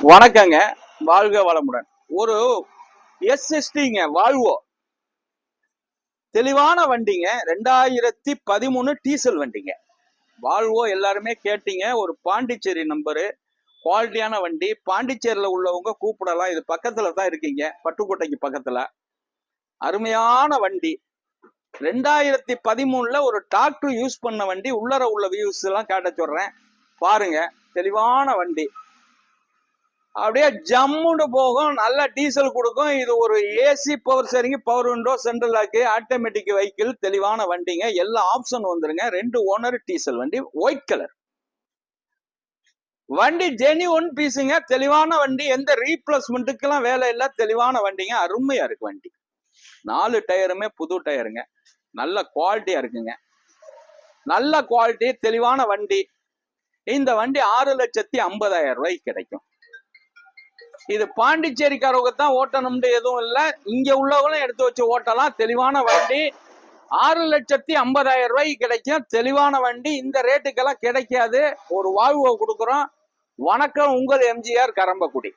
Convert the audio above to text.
வணக்கங்க. வாழ்க வளமுடன். ஒரு எஸ்எஸ்டிங்க, வால்வோ தெளிவான வண்டிங்க. 2013 டீசல் வண்டிங்க. வால்வோ எல்லாருமே கேட்டீங்க. ஒரு பாண்டிச்சேரி நம்பரு, குவாலிட்டியான வண்டி. பாண்டிச்சேரியில உள்ளவங்க கூப்பிடலாம். இது பக்கத்துல தான் இருக்கீங்க, பட்டுக்கோட்டைக்கு பக்கத்துல. அருமையான வண்டி. 2013ல ஒரு டாக்டர் யூஸ் பண்ண வண்டி. உள்ளர உள்ள வியூஸ் எல்லாம் காட்ட சொல்றேன், பாருங்க. தெளிவான வண்டி, அப்படியே ஜம்முன்னு போகும், நல்ல டீசல் கொடுக்கும். இது ஒரு AC, power steering, power window, central lock, automatic vehicle. தெளிவான வண்டிங்க. எல்லா ஆப்ஷன் வந்துருங்க. 2 ஓனர், டீசல் வண்டி, ஒயிட் கலர் வண்டி. ஜெனியூன் பீஸுங்க. தெளிவான வண்டி. எந்த ரீப்ளேஸ்மெண்ட்டுக்கெல்லாம் வேலை இல்லை. தெளிவான வண்டிங்க. அருமையா இருக்கு வண்டி. 4 டயருமே புது டயருங்க. நல்ல குவாலிட்டியா இருக்குங்க. நல்ல குவாலிட்டி, தெளிவான வண்டி. இந்த வண்டி 6,50,000 ரூபாய்க்கு கிடைக்கும். இது பாண்டிச்சேரிக்காரவங்க தான் ஓட்டணும்னு எதுவும் இல்லை, இங்க உள்ளவங்களும் எடுத்து வச்சு ஓட்டலாம். தெளிவான வண்டி. 6,50,000 ரூபாய்க்கு கிடைக்கும். தெளிவான வண்டி. இந்த ரேட்டுக்கெல்லாம் கிடைக்காது. ஒரு வால்வோ கொடுக்குறோம். வணக்கம், உங்கள் எம்ஜிஆர், கரம்பக்குடி.